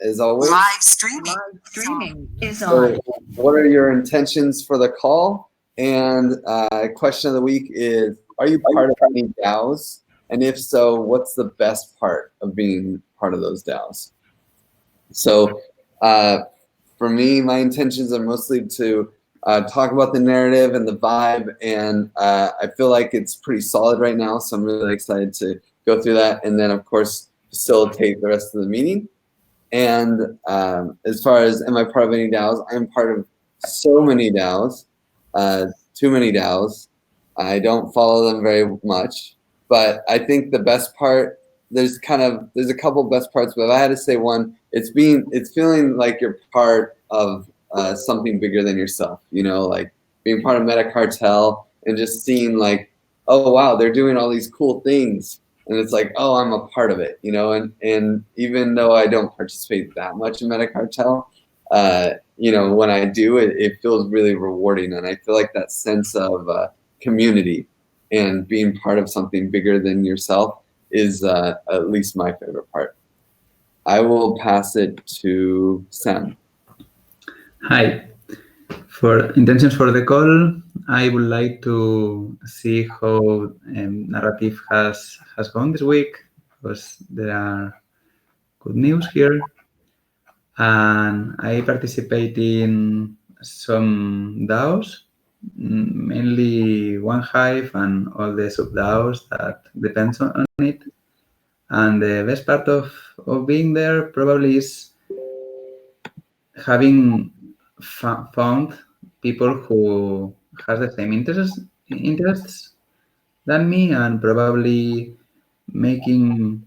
as always. Live streaming is on. So what are your intentions for the call? And question of the week is, are you part of any DAOs? And if so, what's the best part of being part of those DAOs? So for me, my intentions are mostly to talk about the narrative and the vibe, and I feel like it's pretty solid right now, so I'm really excited to go through that, and then of course facilitate the rest of the meeting. And as far as am I part of any DAOs, I am part of so many DAOs, too many DAOs. I don't follow them very much, but I think the best part, there's a couple best parts, but if I had to say one, it's feeling like you're part of something bigger than yourself, like being part of MetaCartel and just seeing like, oh wow, they're doing all these cool things, and it's like, oh, I'm a part of it, and even though I don't participate that much in MetaCartel, when I do, it feels really rewarding, and I feel like that sense of community and being part of something bigger than yourself is at least my favorite part. I will pass it to Sam. Hi. For intentions for the call, I would like to see how narrative has gone this week, because there are good news here. And I participate in some DAOs, mainly One Hive and all the sub-DAOs that depends on it. And the best part of being there probably is having found people who has the same interests than me, and probably making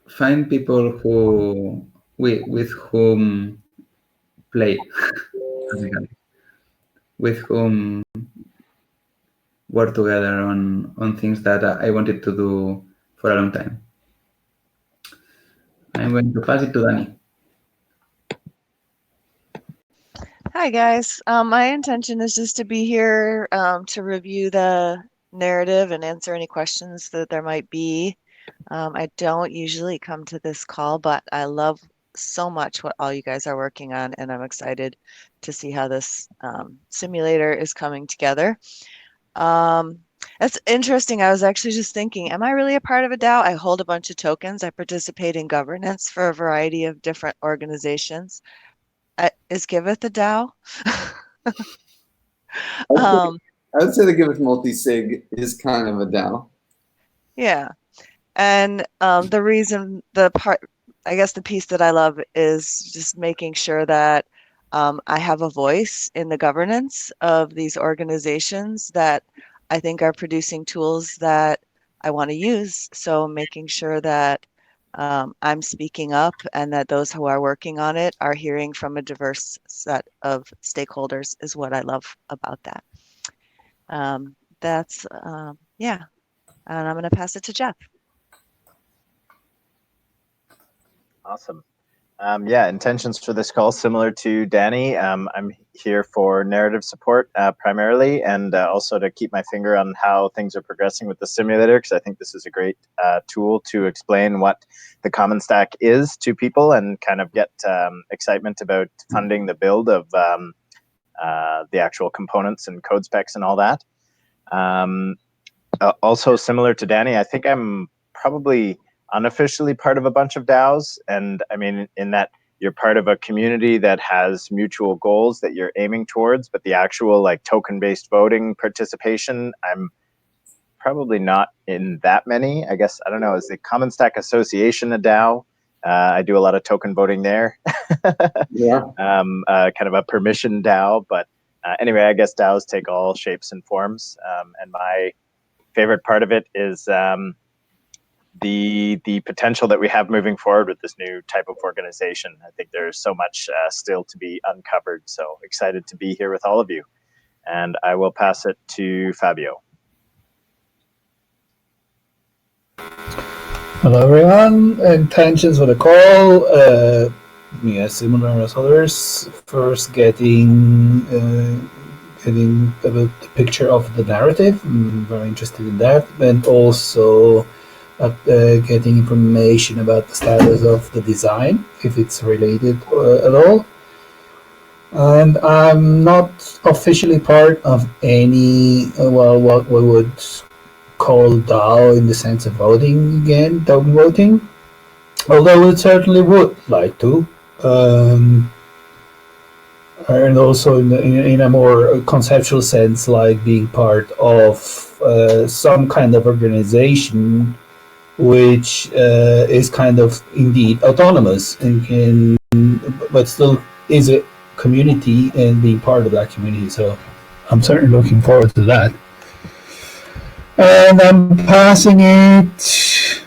find people who with whom play with whom work together on things that I wanted to do for a long time. I'm going to pass it to Dani. Hi guys, my intention is just to be here to review the narrative and answer any questions that there might be. I don't usually come to this call, but I love so much what all you guys are working on, and I'm excited to see how this simulator is coming together. That's interesting. I was actually just thinking, am I really a part of a DAO? I hold a bunch of tokens. I participate in governance for a variety of different organizations. Is Giveth a DAO? I would say the Giveth multi-sig is kind of a DAO. Yeah. And I guess the piece that I love is just making sure that I have a voice in the governance of these organizations that I think are producing tools that I want to use. So making sure that I'm speaking up and that those who are working on it are hearing from a diverse set of stakeholders is what I love about that. Yeah. And I'm going to pass it to Jeff. Awesome. Yeah, intentions for this call, similar to Danny. I'm here for narrative support primarily, and also to keep my finger on how things are progressing with the simulator, because I think this is a great tool to explain what the common stack is to people and kind of get excitement about funding the build of the actual components and code specs and all that. Also similar to Danny, I think I'm probably unofficially part of a bunch of DAOs, and I mean in that you're part of a community that has mutual goals that you're aiming towards, but the actual like token-based voting participation, I'm probably not in that many. I guess, I don't know, is the Common Stack Association a DAO? I do a lot of token voting there. Yeah. Kind of a permission DAO, but anyway, I guess DAOs take all shapes and forms, and my favorite part of it is the potential that we have moving forward with this new type of organization. I think there's so much still to be uncovered. So excited to be here with all of you. And I will pass it to Fabio. Hello everyone. Intentions for the call. Yeah, similar as others. First, getting getting the picture of the narrative. I'm very interested in that, and also getting information about the status of the design, if it's related at all. And I'm not officially part of any, what we would call DAO in the sense of voting again, token voting. Although it certainly would like to. And also in a more conceptual sense, like being part of some kind of organization which is kind of indeed autonomous and can, but still is a community and being part of that community. So I'm certainly looking forward to that. And I'm passing it.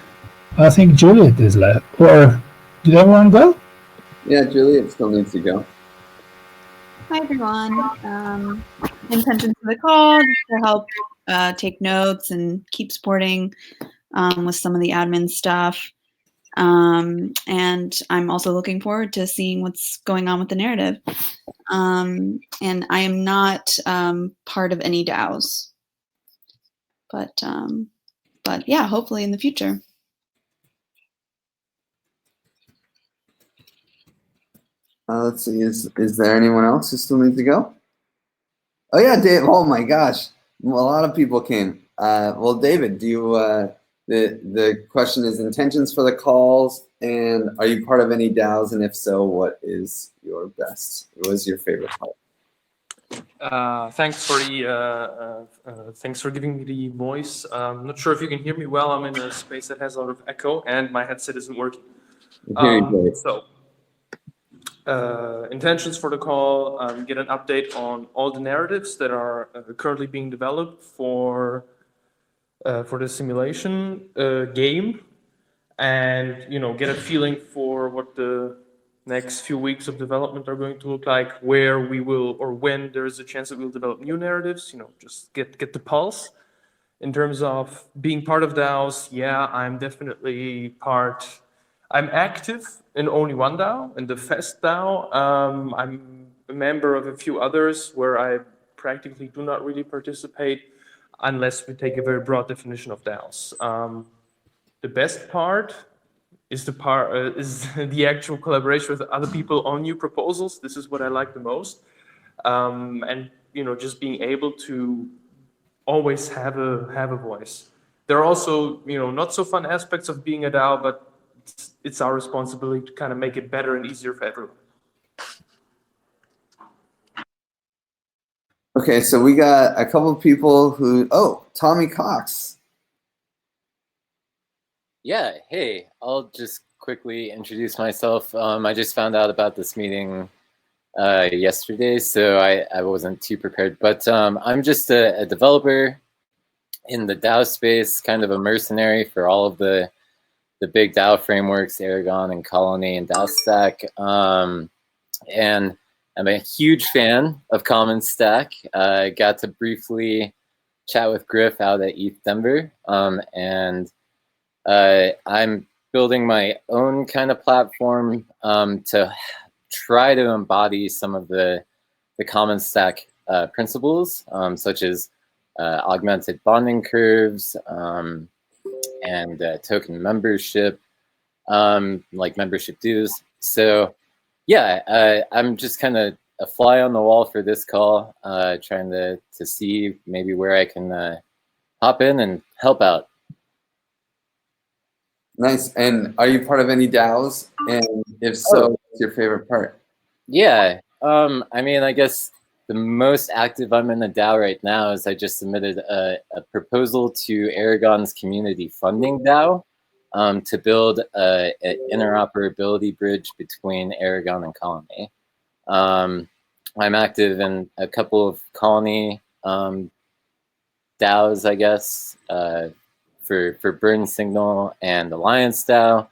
I think Juliet is left. Or did everyone go? Yeah, Juliet still needs to go. Hi, everyone. Intention for the call to help take notes and keep supporting with some of the admin stuff. And I'm also looking forward to seeing what's going on with the narrative. And I am not part of any DAOs, but yeah, hopefully in the future. Let's see, is there anyone else who still needs to go? Oh yeah, Dave. Oh my gosh, a lot of people came. Well, David, do you? The question is intentions for the calls, and are you part of any DAOs? And if so, what is your best? What was your favorite part? Thanks for giving me the voice. I'm not sure if you can hear me well. I'm in a space that has a lot of echo, and my headset isn't working. Intentions for the call, get an update on all the narratives that are currently being developed for the simulation game, and get a feeling for what the next few weeks of development are going to look like, where we will, or when there is a chance that we'll develop new narratives. Just get the pulse. In terms of being part of DAOs, yeah, I'm definitely part. I'm active in only one DAO, in the Fest DAO. I'm a member of a few others where I practically do not really participate unless we take a very broad definition of DAOs. The best part is the actual collaboration with other people on new proposals. This is what I like the most, and just being able to always have a voice. There are also not so fun aspects of being a DAO, but it's our responsibility to kind of make it better and easier for everyone. Okay, so we got a couple of people who. Oh, Tommy Cox. Yeah, hey, I'll just quickly introduce myself. I just found out about this meeting yesterday, so I wasn't too prepared. But I'm just a developer in the DAO space, kind of a mercenary for all of the big DAO frameworks, Aragon and Colony and DAO Stack. And I'm a huge fan of Common Stack. I got to briefly chat with Griff out at ETH Denver. And I'm building my own kind of platform to try to embody some of the Common Stack principles, such as augmented bonding curves, and token membership, like membership dues. So yeah, I'm just kind of a fly on the wall for this call, trying to see maybe where I can hop in and help out. Nice. And are you part of any DAOs? And if so, what's your favorite part? Yeah, I mean, I guess the most active I'm in the DAO right now is I just submitted a proposal to Aragon's community funding DAO to build an interoperability bridge between Aragon and Colony. I'm active in a couple of Colony DAOs, I guess, for Burn Signal and Alliance DAO.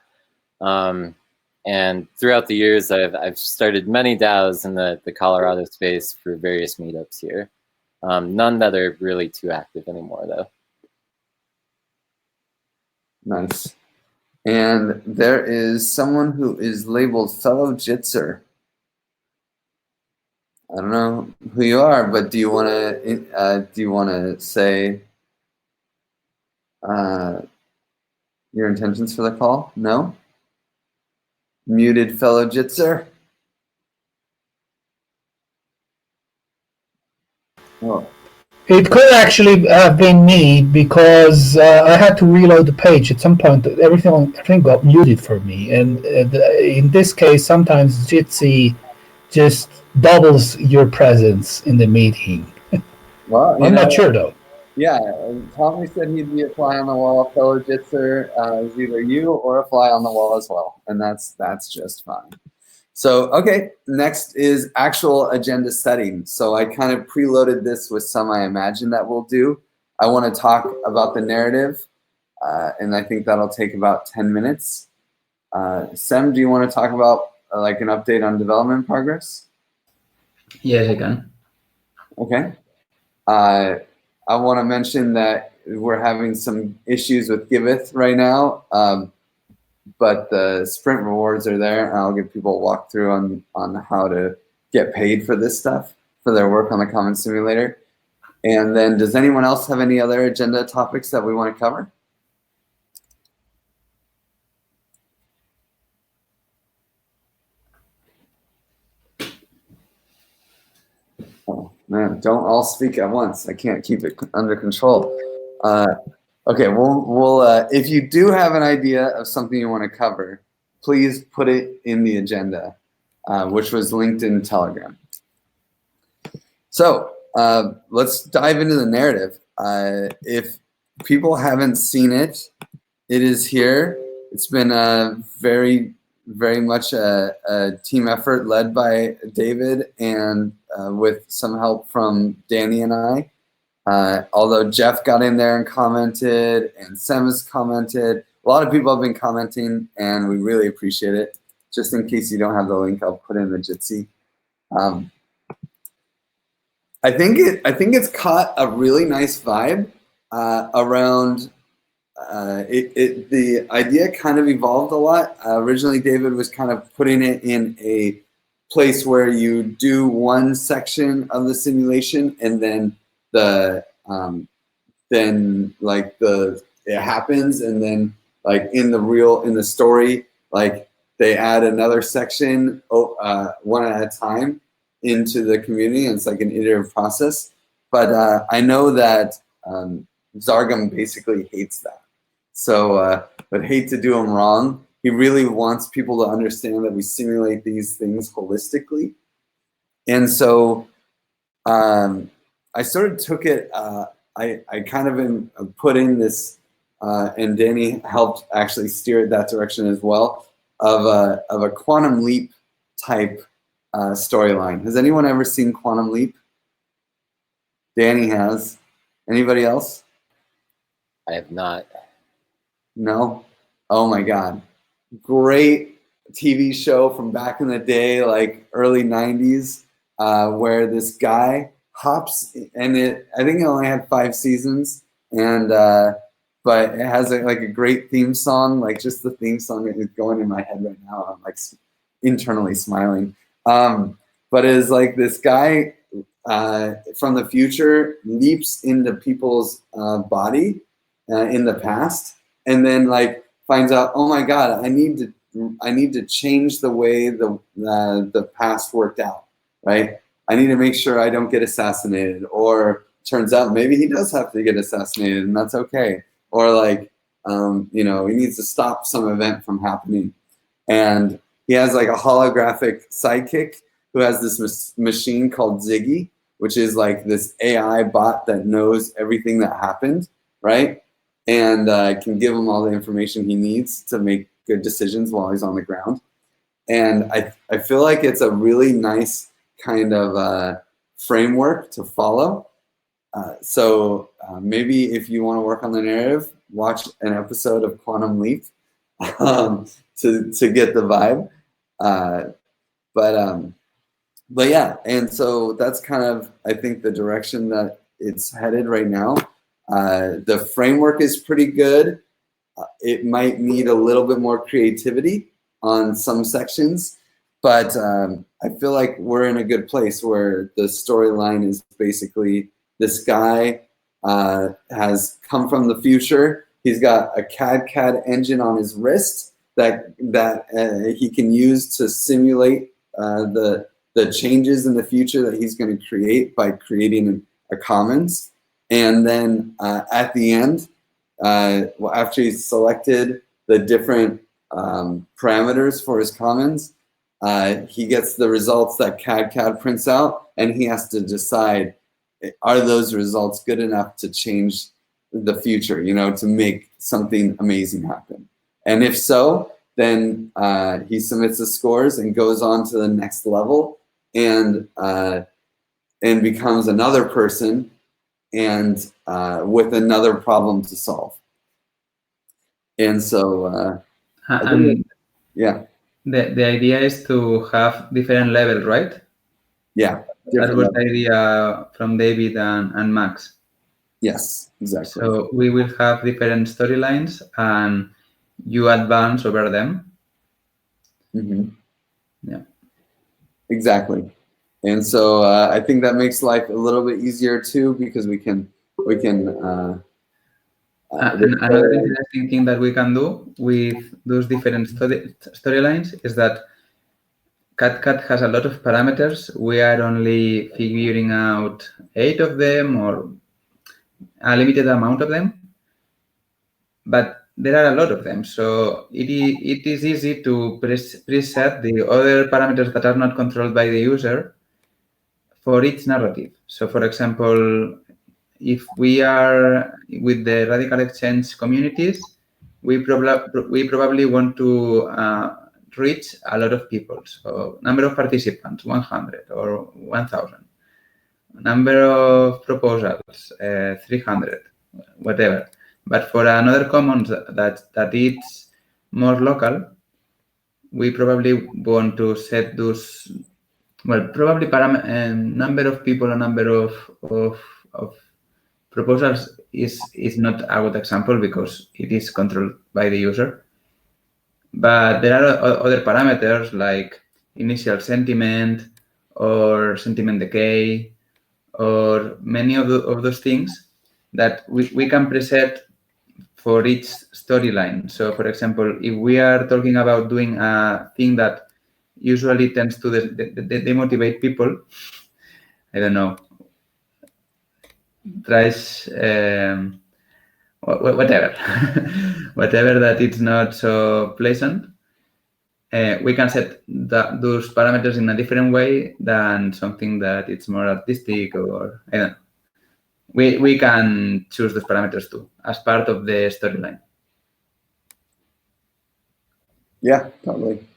And throughout the years, I've started many DAOs in the Colorado space for various meetups here. None that are really too active anymore, though. Nice. And there is someone who is labeled Fellow Jitser. I don't know who you are, but do you want to say your intentions for the call? No? Muted fellow Jitzer? Oh. It could actually have been me because I had to reload the page at some point. Everything got muted for me, and in this case, sometimes Jitsi just doubles your presence in the meeting. Well, I'm not sure though. Yeah, Tommy said he'd be a fly on the wall. Fellow Jitzer is either you or a fly on the wall as well, and that's just fine. So, okay, next is actual agenda setting. So I kind of preloaded this with some I imagine that we'll do. I want to talk about the narrative, and I think that'll take about 10 minutes. Sem, do you want to talk about like an update on development progress? Yes, I can. Okay. I want to mention that we're having some issues with Giveth right now. But the sprint rewards are there, and I'll give people a walkthrough on how to get paid for this stuff, for their work on the Commons Simulator. And then does anyone else have any other agenda topics that we want to cover? Oh, man, don't all speak at once. I can't keep it under control. Okay, we'll if you do have an idea of something you want to cover, please put it in the agenda, which was linked in Telegram. So let's dive into the narrative. If people haven't seen it, it is here. It's been very much a team effort led by David and with some help from Danny and I. Although Jeff got in there and commented, and Sem has commented. A lot of people have been commenting, and we really appreciate it. Just in case you don't have the link, I'll put in the Jitsi. I think it's caught a really nice vibe around. The idea kind of evolved a lot. Originally, David was kind of putting it in a place where you do one section of the simulation, and then it happens, and then like in the story, like they add another section one at a time into the community, and it's like an iterative process. But I know that Zargam basically hates that. So, but hate to do him wrong. He really wants people to understand that we simulate these things holistically. And so I sort of took it, I kind of put in this, and Danny helped actually steer it that direction as well, of a quantum leap type storyline. Has anyone ever seen Quantum Leap? Danny has. Anybody else? I have not. No? Oh my God. Great TV show from back in the day, like early 90s, where this guy hops, and I think it only had 5 seasons, and but it has like a great theme song, like just the theme song is going in my head right now. I'm like internally smiling. But it is like this guy from the future leaps into people's body in the past, and then like finds out, oh my God, I need to change the way the past worked out, right? I need to make sure I don't get assassinated, or turns out maybe he does have to get assassinated, and that's okay. Or like, he needs to stop some event from happening, and he has like a holographic sidekick who has this machine called Ziggy, which is like this AI bot that knows everything that happened, right? And can give him all the information he needs to make good decisions while he's on the ground. And I feel like it's a really nice kind of framework to follow. So maybe if you want to work on the narrative, watch an episode of Quantum Leap to get the vibe. But yeah, and so that's kind of, I think, the direction that it's headed right now. The framework is pretty good. It might need a little bit more creativity on some sections, but I feel like we're in a good place where the storyline is basically this guy has come from the future. He's got a cadCAD engine on his wrist that he can use to simulate the changes in the future that he's going to create by creating a commons. And then at the end, after he's selected the different parameters for his commons, he gets the results that cadCAD prints out, and he has to decide, are those results good enough to change the future, to make something amazing happen? And if so, then he submits the scores and goes on to the next level and becomes another person and with another problem to solve. And so, yeah. The idea is to have different levels, right? Yeah. That was the idea from David and Max. Yes, exactly. So we will have different storylines and you advance over them. Mm-hmm. Yeah. Exactly. And so I think that makes life a little bit easier too, because we can another interesting thing that we can do with those different storylines is that cadCAD has a lot of parameters. We are only figuring out 8 of them or a limited amount of them, but there are a lot of them. So it is easy to preset the other parameters that are not controlled by the user for each narrative. So for example, if we are with the radical exchange communities, we probably want to reach a lot of people. So number of participants, 100 or 1,000. Number of proposals, 300, whatever. But for another commons that it's more local, we probably want to set those, well, probably number of people, a number of proposals is not a good example because it is controlled by the user. But there are other parameters like initial sentiment or sentiment decay or many of those things that we can preset for each storyline. So for example, if we are talking about doing a thing that usually tends to demotivate people, I don't know, tries whatever, whatever that it's not so pleasant, we can set those parameters in a different way than something that it's more artistic or I don't know. We can choose those parameters too as part of the storyline. Yeah, totally.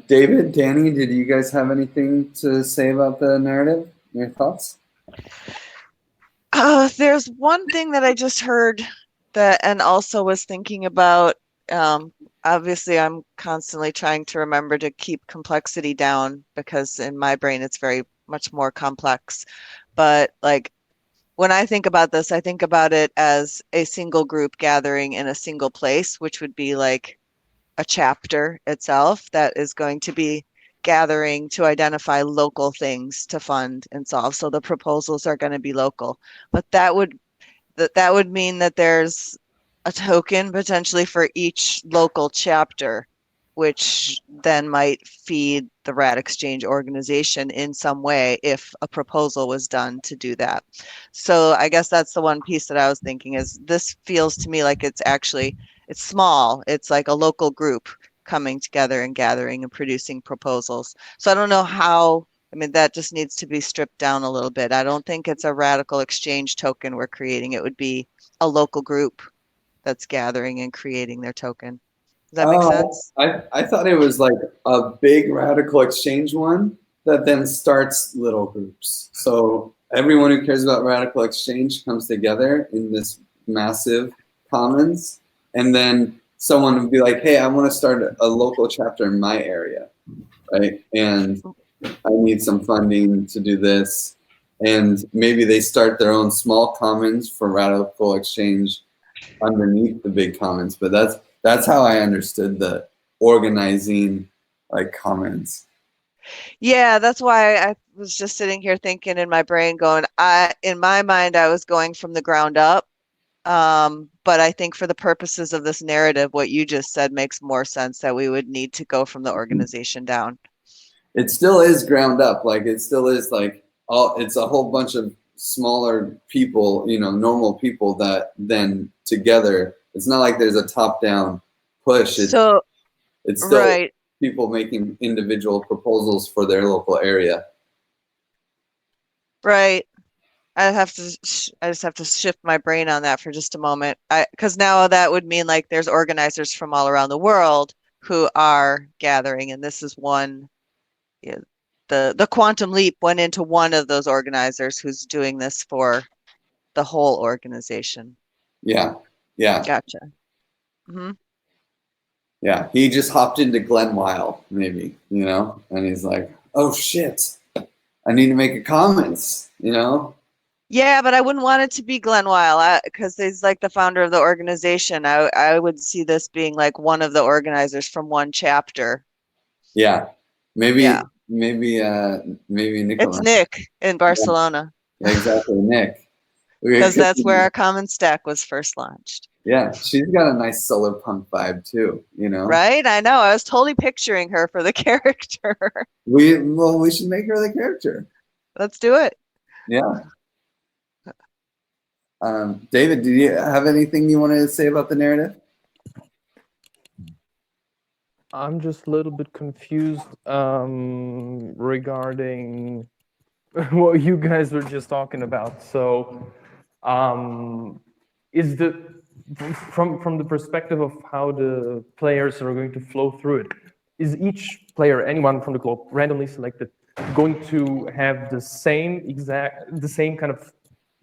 David, Danny, did you guys have anything to say about the narrative? Your thoughts? There's one thing that I just heard that, and also was thinking about. Obviously, I'm constantly trying to remember to keep complexity down because in my brain it's very much more complex. But like when I think about this, I think about it as a single group gathering in a single place, which would be like a chapter itself that is going to be gathering to identify local things to fund and solve. So the proposals are going to be local, but that would mean that there's a token potentially for each local chapter, which then might feed the RAD Exchange organization in some way if a proposal was done to do that. So I guess that's the one piece that I was thinking is this feels to me like it's small. It's like a local group coming together and gathering and producing proposals. So I don't know how, I mean, that just needs to be stripped down a little bit. I don't think it's a radical exchange token we're creating. It would be a local group that's gathering and creating their token. Does that make sense? I thought it was like a big radical exchange one that then starts little groups. So everyone who cares about radical exchange comes together in this massive commons, and then someone would be like, hey, I want to start a local chapter in my area, right? And I need some funding to do this. And maybe they start their own small commons for radical exchange underneath the big commons. But that's how I understood the organizing like comments. Yeah, that's why I was just sitting here thinking in my brain going, in my mind, I was going from the ground up. But I think for the purposes of this narrative, what you just said makes more sense, that we would need to go from the organization down. It still is ground up. Like it still is like it's a whole bunch of smaller people, normal people that then together, it's not like there's a top down push. It's still right. people making individual proposals for their local area. Right. I just have to shift my brain on that for just a moment. Because now that would mean like there's organizers from all around the world who are gathering, and this is one. The Quantum Leap went into one of those organizers who's doing this for the whole organization. Yeah. Gotcha. Mm-hmm. Yeah, he just hopped into Glenwile, maybe, and he's like, oh shit, I need to make a comments, Yeah, but I wouldn't want it to be Glenwile because he's like the founder of the organization. I would see this being like one of the organizers from one chapter. Yeah, maybe Nicola. It's Nick in Barcelona. Yeah, exactly, Nick. Because that's where our common stack was first launched. Yeah, she's got a nice solar punk vibe too, Right? I know. I was totally picturing her for the character. We should make her the character. Let's do it. Yeah. David, do you have anything you want to say about the narrative? I'm just a little bit confused regarding what you guys were just talking about. So, is from the perspective of how the players are going to flow through it, is each player, anyone from the globe, randomly selected, going to have the same kind of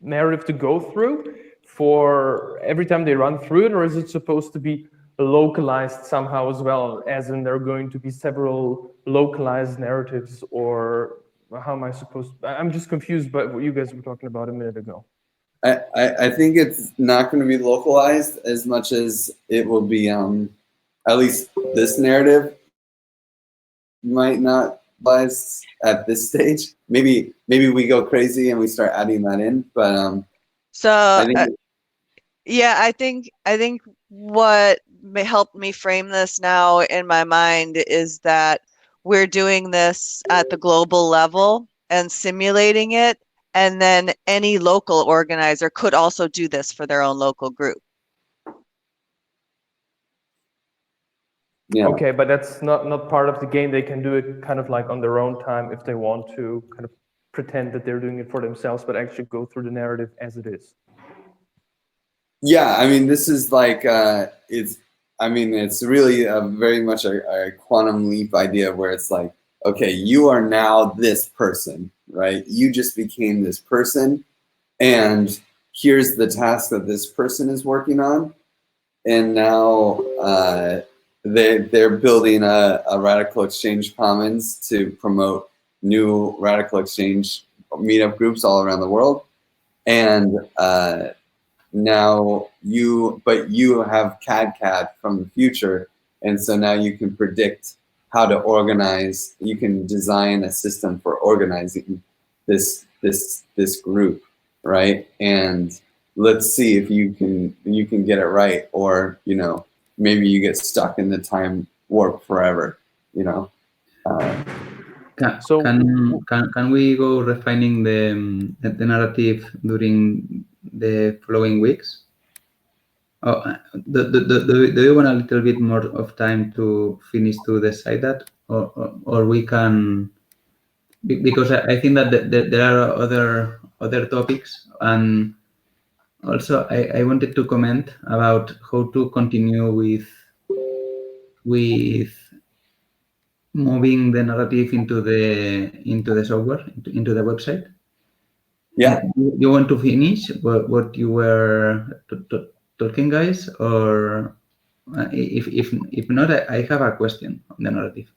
narrative to go through for every time they run through it, or is it supposed to be localized somehow as well, as in there are going to be several localized narratives, or how am I supposed to, I'm just confused by what you guys were talking about a minute ago. I think it's not going to be localized as much as it will be, at least this narrative might not bias at this stage. Maybe we go crazy and we start adding that in, but I think what helped me frame this now in my mind is that we're doing this at the global level and simulating it, and then any local organizer could also do this for their own local group. Yeah. Okay, but that's not part of the game. They can do it kind of like on their own time if they want to, kind of pretend that they're doing it for themselves, but actually go through the narrative as it is. Yeah, I mean, this is like it's really very much a quantum leap idea where it's like, okay, you are now this person, right? You just became this person, and here's the task that this person is working on, and now they're building a Radical Exchange Commons to promote new Radical Exchange meetup groups all around the world, and now you have cadCAD from the future, and so now you can predict how to organize. You can design a system for organizing this group, right? And let's see if you can get it right, or maybe you get stuck in the time warp forever, Can we go refining the narrative during the following weeks? Oh, do you want a little bit more of time to finish to decide that, or we can? Because I think that there are other topics, and also I wanted to comment about how to continue with moving the narrative into the software, into the website. Yeah. You want to finish what you were talking, guys, or if not, I have a question on the narrative.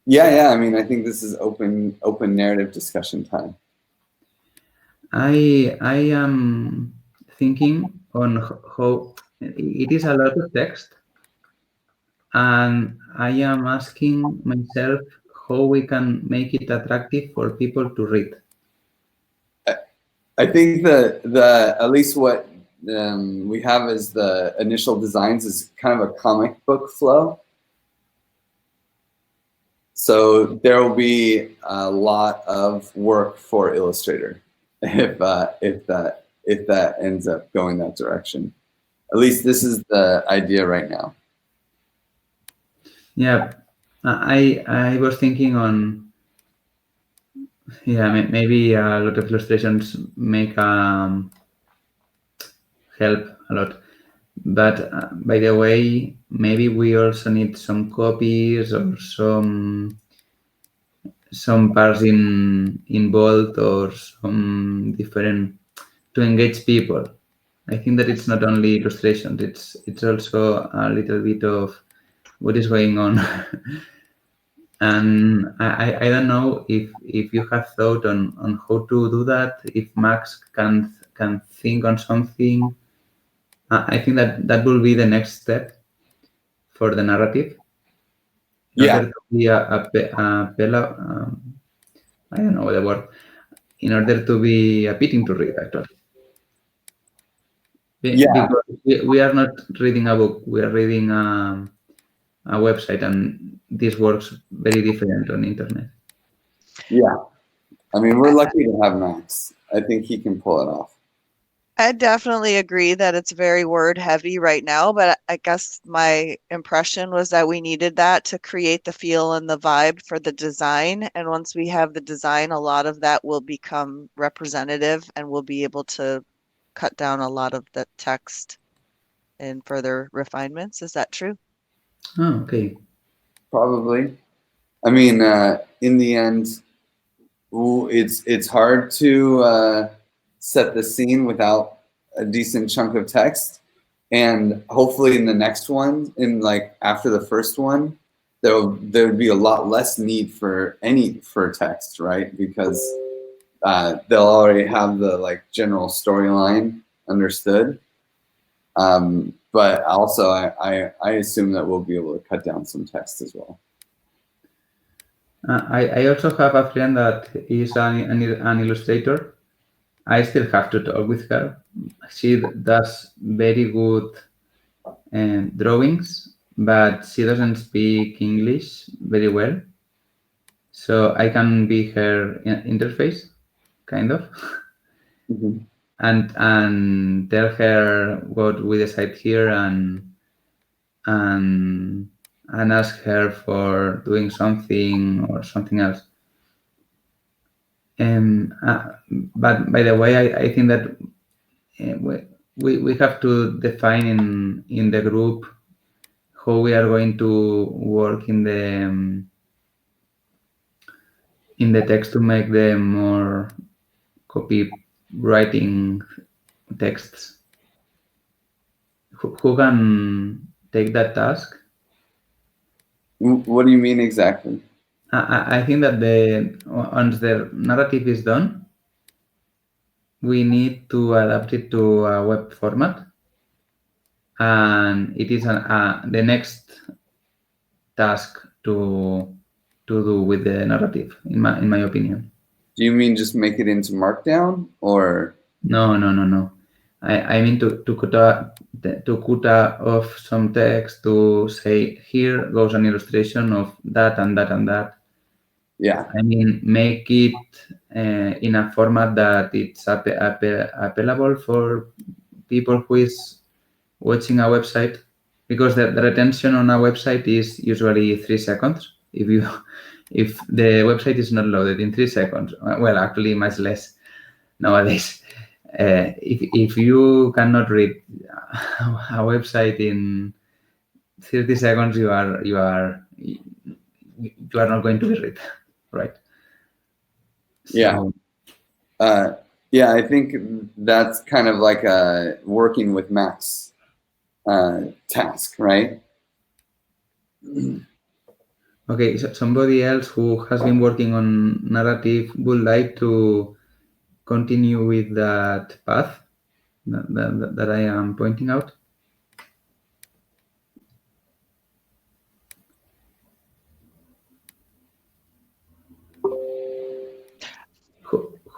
Yeah. I mean, I think this is open narrative discussion time. I am thinking on how it is a lot of text, And I am asking myself how we can make it attractive for people to read. I think that at least what we have as the initial designs is kind of a comic book flow. So there will be a lot of work for Illustrator if that ends up going that direction. At least this is the idea right now. Yeah, I was thinking on, yeah, maybe a lot of illustrations make help a lot. But by the way, maybe we also need some copies or some parts in bold or some different to engage people. I think that it's not only illustrations; it's also a little bit of what is going on. And I don't know if you have thought on how to do that. If Max can think on something, I think that will be the next step for the narrative. In Yeah. order to be I don't know the word. In order to be appealing to read, actually. Yeah. Because we are not reading a book, we are reading a website, and this works very different on internet. Yeah. I mean, we're lucky to have Max. I think he can pull it off. I definitely agree that it's very word heavy right now, but I guess my impression was that we needed that to create the feel and the vibe for the design. And once we have the design, a lot of that will become representative and we'll be able to cut down a lot of the text and further refinements. Is that true? Oh, okay. Probably. I mean, in the end, it's hard to set the scene without a decent chunk of text, and hopefully in the next one, in like after the first one, there would be a lot less need for text, right? Because they'll already have the like general storyline understood. But also, I assume that we'll be able to cut down some text as well. I also have a friend that is an illustrator. I still have to talk with her. She does very good drawings, but she doesn't speak English very well. So I can be her interface, kind of, Mm-hmm. and tell her what we decide here and ask her for doing something or something else. But by the way, I think that we have to define in the group how we are going to work in the text to make them more copywriting texts. Who can take that task? What do you mean exactly? I think that once the narrative is done, we need to adapt it to a web format, and it is the next task to do with the narrative, in my opinion. Do you mean just make it into Markdown, or? No. I mean to cut off some text to say here goes an illustration of that and that and that. Yeah. I mean, make it in a format that it's applicable for people who is watching a website, because the retention on a website is usually 3 seconds. If the website is not loaded in 3 seconds, well, actually much less nowadays. If you cannot read a website in 30 seconds, you are not going to be read, right? So, yeah. I think that's kind of like a working with Max task, right? Okay, so somebody else who has been working on narrative would like to continue with that path that I am pointing out.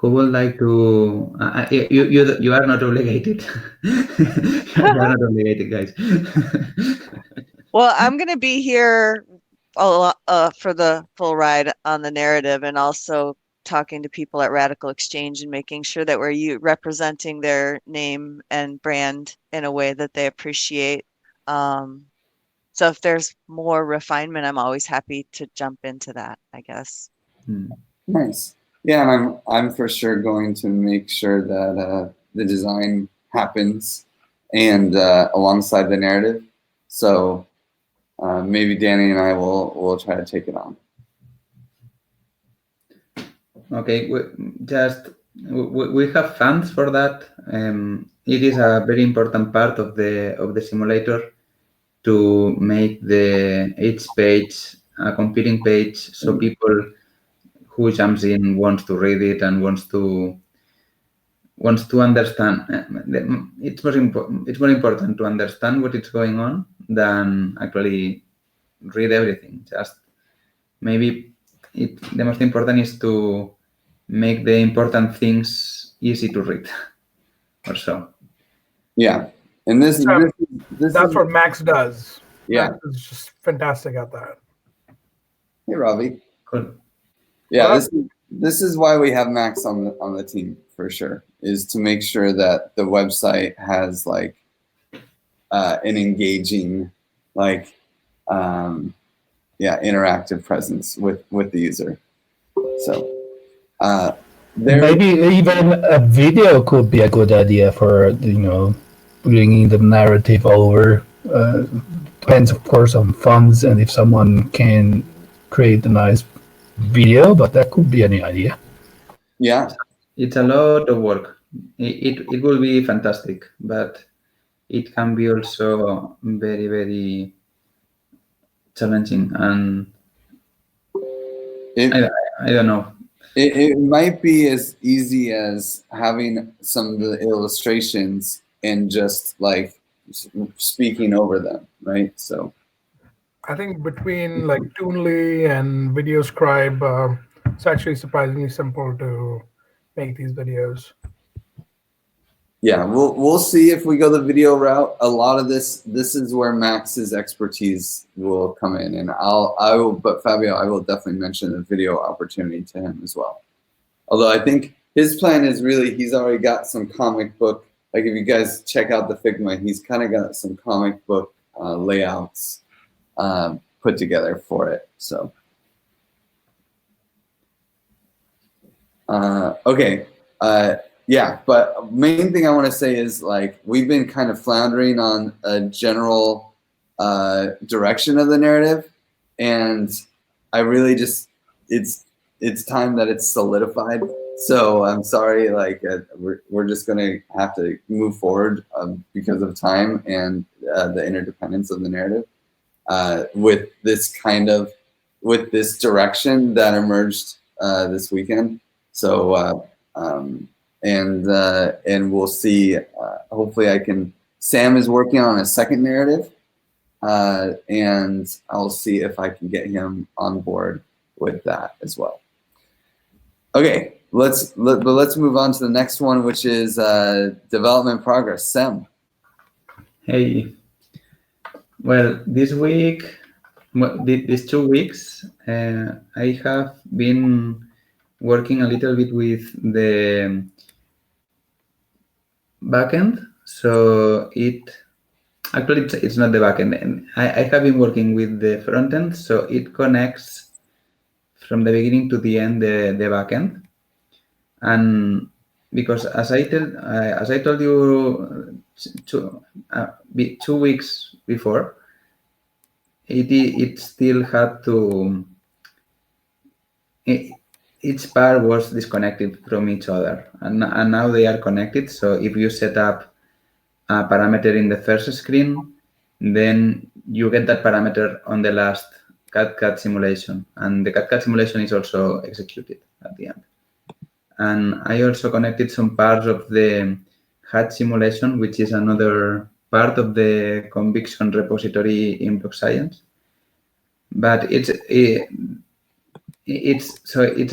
Who would like to? You are not obligated. You are not obligated, guys. Well, I'm going to be here for the full ride on the narrative, and also talking to people at Radical Exchange and making sure that we're representing their name and brand in a way that they appreciate. So if there's more refinement, I'm always happy to jump into that, I guess. Nice. Yeah, and I'm for sure going to make sure that the design happens and alongside the narrative. So maybe Danny and I will try to take it on. Okay, we have funds for that. It is a very important part of the simulator to make each page a competing page, so people who jumps in wants to read it and wants to understand. It's more important to understand what is going on than actually read everything. Just maybe the most important is to make the important things easy to read, or so. Yeah, and this that's what Max does. Yeah, Max is just fantastic at that. Hey, Ravi. Cool. Yeah, this is why we have Max on the team for sure, is to make sure that the website has like an engaging, like interactive presence with the user. So maybe even a video could be a good idea for bringing the narrative over. Depends, of course, on funds and if someone can create a nice video, but that could be any idea. Yeah, it's a lot of work. It will be fantastic, but it can be also very, very challenging, and I don't know. It might be as easy as having some of the illustrations and just like speaking over them, right? So I think between like Toonly and VideoScribe, it's actually surprisingly simple to make these videos. Yeah, we'll see if we go the video route. A lot of this is where Max's expertise will come in, and but Fabio, I will definitely mention the video opportunity to him as well. Although I think his plan is really, he's already got some comic book, like if you guys check out the Figma, he's kind of got some comic book layouts put together for it. So okay. Yeah, but main thing I want to say is like we've been kind of floundering on a general direction of the narrative, and I really just it's time that it's solidified. So I'm sorry, like we're just gonna have to move forward because of time and the interdependence of the narrative with this direction that emerged this weekend. So. And we'll see. Hopefully, Sam is working on a second narrative, and I'll see if I can get him on board with that as well. Okay, let's move on to the next one, which is development progress. Sam. Hey. Well, this week, these 2 weeks, I have been working a little bit with the backend. So it's not the backend. I have been working with the frontend, so it connects from the beginning to the end the backend. And because as I told you 2 weeks before, it still had to. Each part was disconnected from each other, and now they are connected. So if you set up a parameter in the first screen, then you get that parameter on the last cadCAD simulation, and the cadCAD simulation is also executed at the end. And I also connected some parts of the HAT simulation, which is another part of the conviction repository in block science. But it's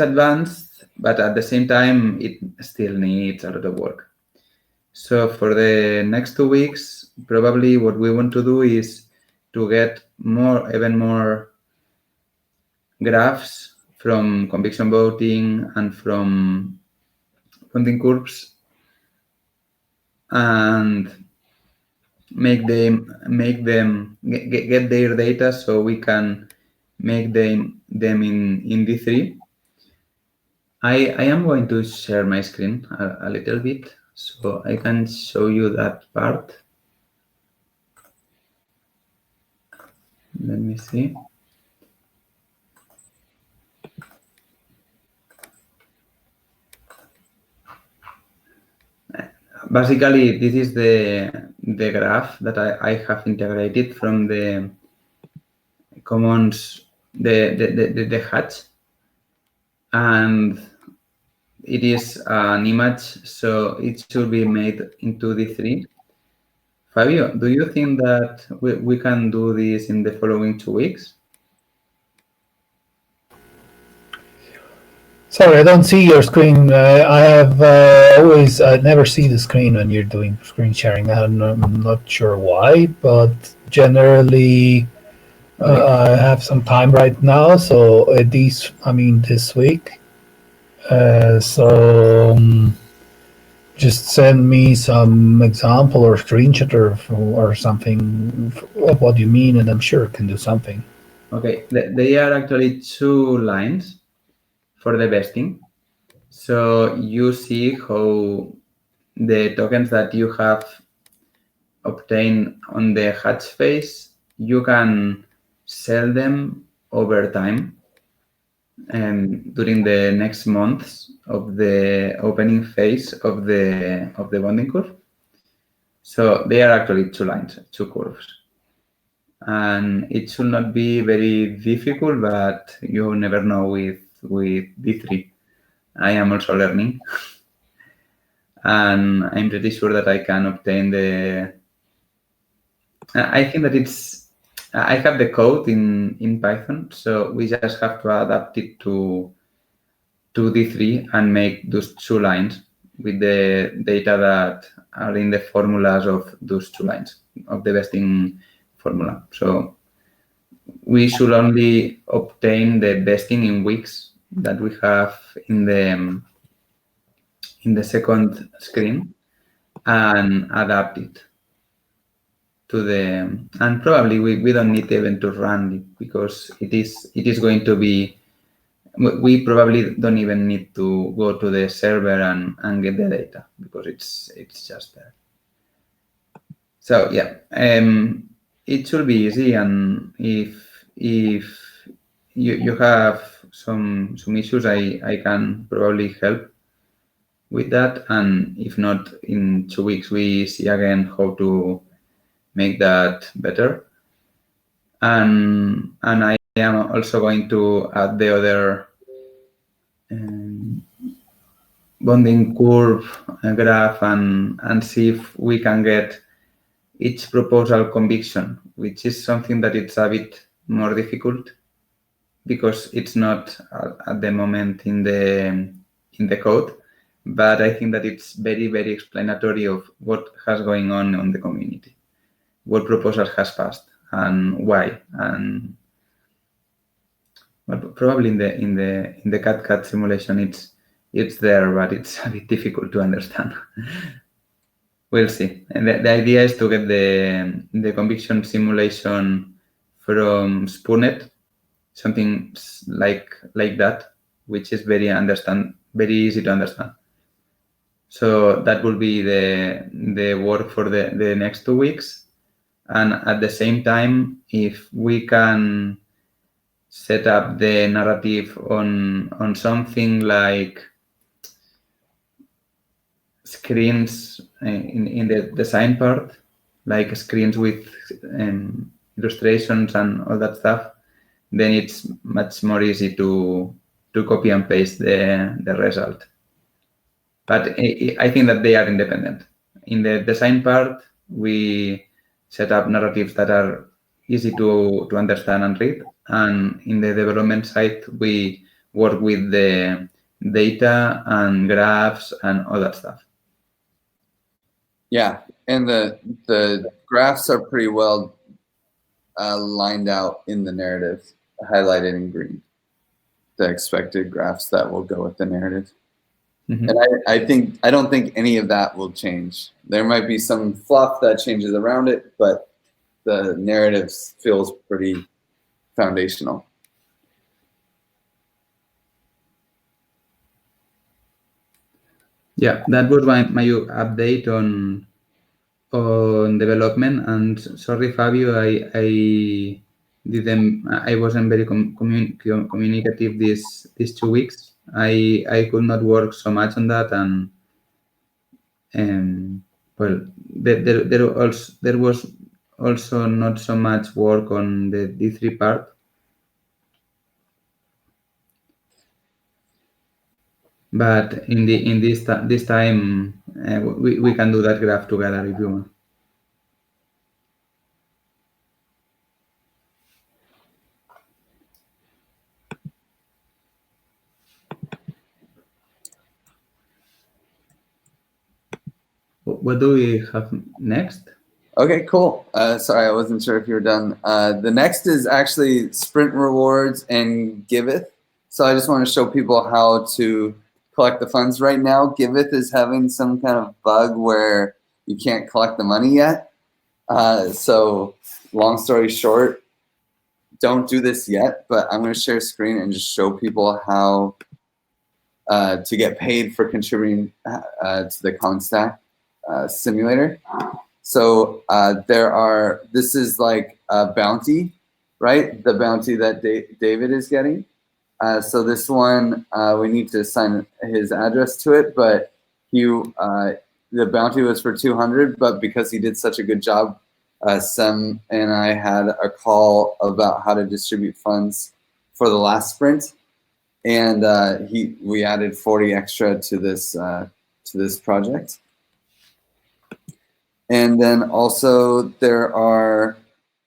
advanced, but at the same time, it still needs a lot of work. So for the next 2 weeks, probably what we want to do is to get even more graphs from conviction voting and from funding curves, and get their data so we can make them in D3. I am going to share my screen a little bit so I can show you that part. Let me see. Basically, this is the graph that I have integrated from the commons, the hatch, and it is an image, so it should be made into D3. Fabio, do you think that we can do this in the following 2 weeks? Sorry, I don't see your screen. I have always never see the screen when you're doing screen sharing. I'm not sure why, but generally I have some time right now. So this week. Just send me some example or screenshot or something of what you mean, and I'm sure I can do something. Okay, they are actually 2 lines for the vesting. So you see how the tokens that you have obtained on the hatch phase, you can sell them over time and during the next months of the opening phase of the bonding curve. So they are actually 2 lines, 2 curves. And it should not be very difficult, but you never know with D3. I am also learning. And I'm pretty sure that I can obtain I think that I have the code in Python, so we just have to adapt it to D3 and make those 2 lines with the data that are in the formulas of those 2 lines of the vesting formula. So we should only obtain the vesting in weeks that we have in the second screen and adapt it to and probably we don't need even to run it because it is going to be, we probably don't even need to go to the server and get the data because it's just there. So yeah, it should be easy, and if you have some issues, I can probably help with that, and if not, in 2 weeks we see again how to make that better. And I am also going to add the other bonding curve graph and see if we can get each proposal conviction, which is something that it's a bit more difficult because it's not at the moment in the code, but I think that it's very, very explanatory of what has going on the community, what proposals has passed and why. And well, probably in the cadCAD simulation it's there, but it's a bit difficult to understand. We'll see. And the idea is to get the conviction simulation from Spoonet, something like that, which is very easy to understand. So that will be the work for the next 2 weeks. And at the same time, if we can set up the narrative on something like screens in the design part, like screens with illustrations and all that stuff, then it's much more easy to copy and paste the result. But I think that they are independent. In the design part, we set up narratives that are easy to understand and read. And in the development side, we work with the data and graphs and all that stuff. Yeah, and the graphs are pretty well lined out in the narrative, highlighted in green. The expected graphs that will go with the narrative. Mm-hmm. And I don't think any of that will change. There might be some fluff that changes around it, but the narrative feels pretty foundational. Yeah, that was my update on development. And sorry, Fabio, I wasn't very communicative these 2 weeks. I could not work so much on that, and well, there was also not so much work on the D3 part. But in this time, we can do that graph together if you want. What do we have next? Okay, cool. Sorry, I wasn't sure if you were done. The next is actually sprint rewards and Giveth. So I just want to show people how to collect the funds. Right now, Giveth is having some kind of bug where you can't collect the money yet. So long story short, don't do this yet, but I'm going to share screen and just show people how to get paid for contributing to the ConStack simulator. So this is like a bounty, right? The bounty that David is getting. So this one, we need to assign his address to it, but the bounty was for 200, but because he did such a good job, Sem and I had a call about how to distribute funds for the last sprint, and we added 40 extra to this project. And then also there are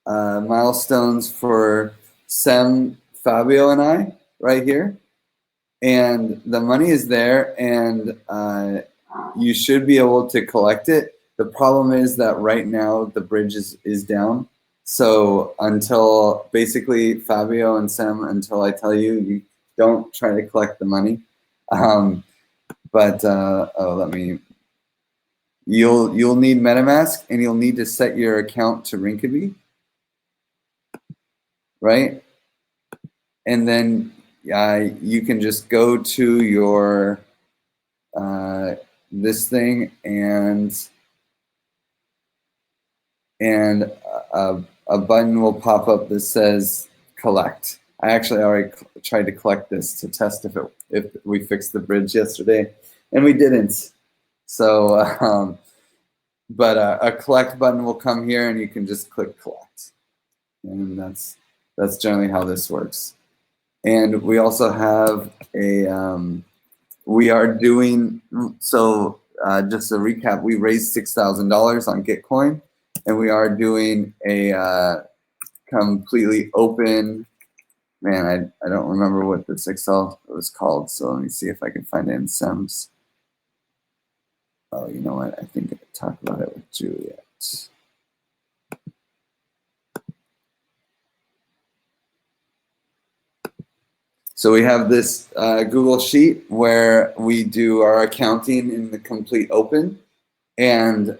milestones for Sem, Fabio, and I right here. And the money is there, and you should be able to collect it. The problem is that right now the bridge is down. So until basically Fabio and Sem, until I tell you, you don't try to collect the money. You'll need MetaMask, and you'll need to set your account to Rinkeby, right? And then you can just go to your this thing, and a button will pop up that says collect. I actually already tried to collect this to test if we fixed the bridge yesterday, and we didn't. So, but a collect button will come here, and you can just click collect, and that's generally how this works. And we also have we are doing, so just a recap, we raised $6,000 on Gitcoin, and we are doing a completely open, man, I don't remember what this Excel was called, so let me see if I can find it in Sem's. Oh, you know what, I think I talked about it with Juliet. So we have this Google Sheet where we do our accounting in the complete open. And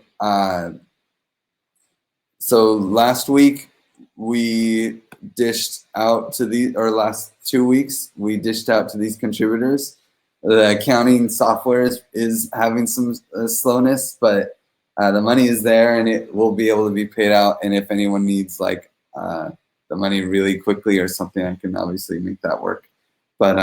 so last week we dished out to last 2 weeks, we dished out to these contributors. The accounting software is having some slowness, but the money is there, and it will be able to be paid out. And if anyone needs like the money really quickly or something, I can obviously make that work. But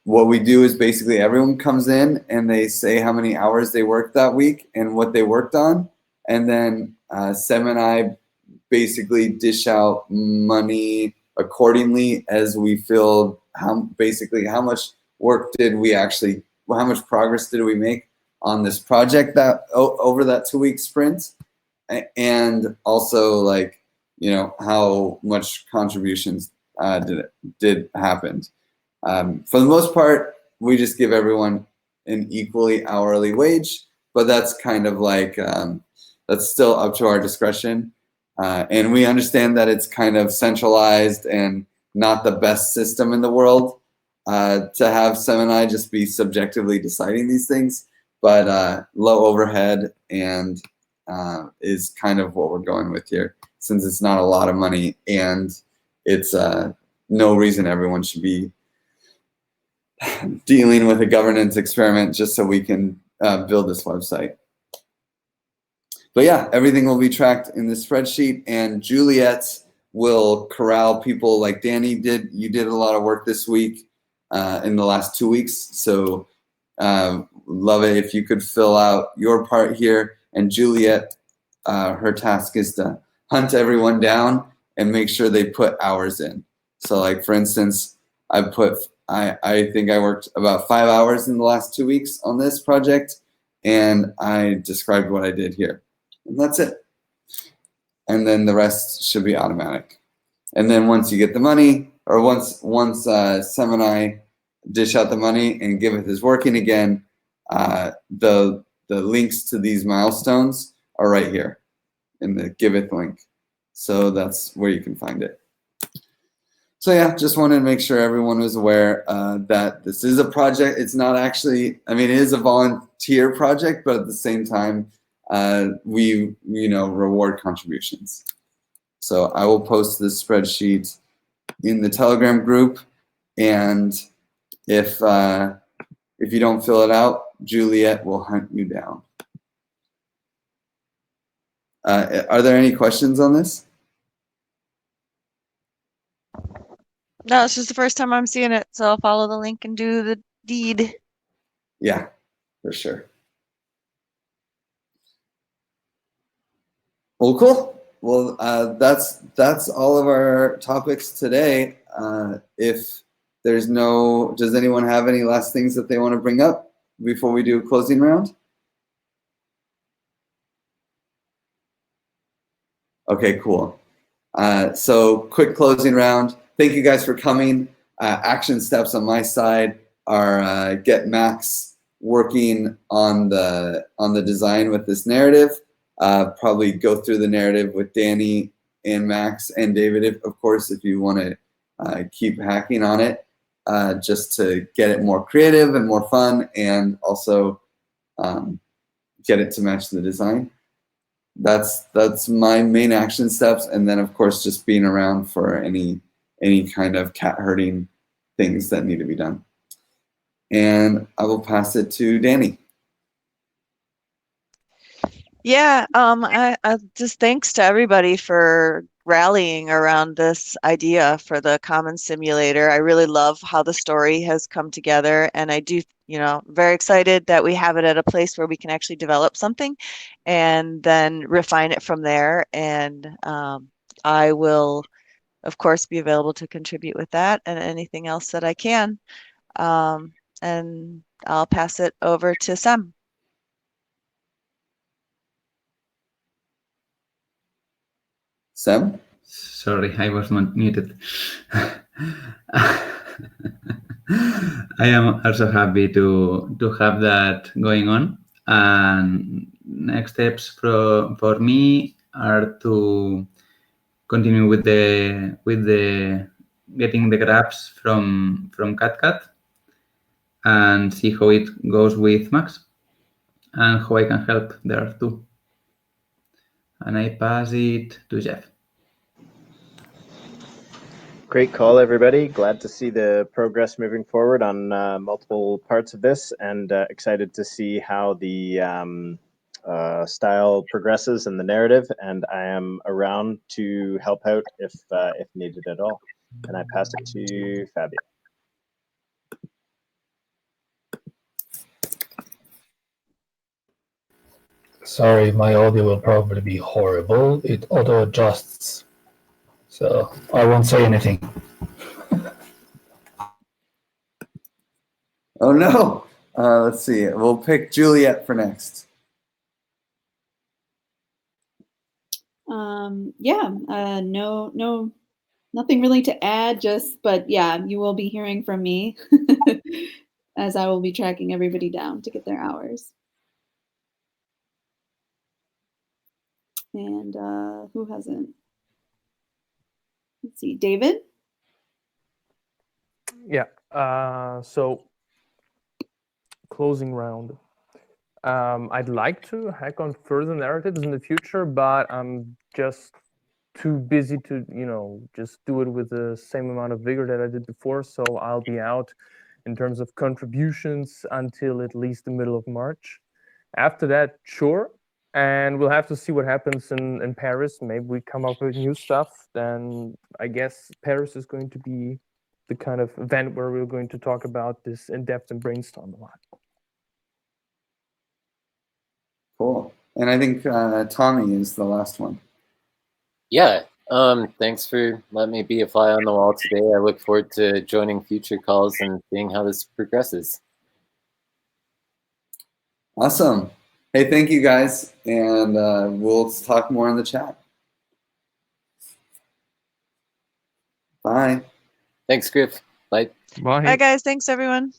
what we do is basically everyone comes in and they say how many hours they worked that week and what they worked on. And then Sem and I basically dish out money accordingly as we feel how much work did we actually, how much progress did we make on this project that over that 2-week sprint, and also like, you know, how much contributions did happen. For the most part, we just give everyone an equally hourly wage, but that's kind of like, that's still up to our discretion. And we understand that it's kind of centralized and not the best system in the world to have Sem and I just be subjectively deciding these things, but low overhead and is kind of what we're going with here, since it's not a lot of money and it's no reason everyone should be dealing with a governance experiment just so we can build this website. But yeah, everything will be tracked in this spreadsheet, and Juliet will corral people like Danny did. You did a lot of work this week in the last 2 weeks, so love it if you could fill out your part here. And Juliet, her task is to hunt everyone down and make sure they put hours in. So like, for instance, I think I worked about 5 hours in the last 2 weeks on this project, and I described what I did here. And that's it. And then the rest should be automatic. And then once you get the money, or once Sem and I dish out the money and Giveth is working again, the links to these milestones are right here in the Giveth link. So that's where you can find it. So yeah, just wanted to make sure everyone was aware that this is a project. It's not actually, I mean, it is a volunteer project, but at the same time, we reward contributions. So I will post this spreadsheet in the Telegram group, and if you don't fill it out, Juliet will hunt you down. Are there any questions on this? No, it's just the first time I'm seeing it, so I'll follow the link and do the deed. Yeah, for sure. Well, cool. Well, that's all of our topics today. If there's does anyone have any last things that they want to bring up before we do a closing round? Okay, cool. So quick closing round. Thank you guys for coming. Action steps on my side are get Max working on the design with this narrative. Probably go through the narrative with Danny and Max and David, of course, if you want to keep hacking on it, just to get it more creative and more fun, and also get it to match the design. That's my main action steps, and then of course just being around for any kind of cat herding things that need to be done. And I will pass it to Danny. Yeah, I just thanks to everybody for rallying around this idea for the common simulator. I really love how the story has come together, and I do, very excited that we have it at a place where we can actually develop something and then refine it from there. And I will, of course, be available to contribute with that and anything else that I can. And I'll pass it over to Sem. Sem? Sorry, I was muted. I am also happy to have that going on. And next steps for me are to continue with the getting the graphs from cadCAD and see how it goes with Max and how I can help there too. And I pass it to Jeff. Great call, everybody. Glad to see the progress moving forward on multiple parts of this, and excited to see how the style progresses in the narrative. And I am around to help out if needed at all. And I pass it to Fabio. Sorry, my audio will probably be horrible. It auto adjusts, so I won't say anything. Oh no! Let's see. We'll pick Juliet for next. No Nothing really to add, but yeah, you will be hearing from me as I will be tracking everybody down to get their hours. And who hasn't? Let's see, David? Yeah. So closing round. I'd like to hack on further narratives in the future, but I'm just too busy to, just do it with the same amount of vigor that I did before. So I'll be out in terms of contributions until at least the middle of March. After that, sure. And we'll have to see what happens in Paris. Maybe we come up with new stuff. Then I guess Paris is going to be the kind of event where we're going to talk about this in depth and brainstorm a lot. Cool. And I think Tommy is the last one. Yeah. Thanks for letting me be a fly on the wall today. I look forward to joining future calls and seeing how this progresses. Awesome. Hey, thank you guys. And we'll talk more in the chat. Bye. Thanks, Griff. Bye. Bye. Bye, guys. Thanks, everyone.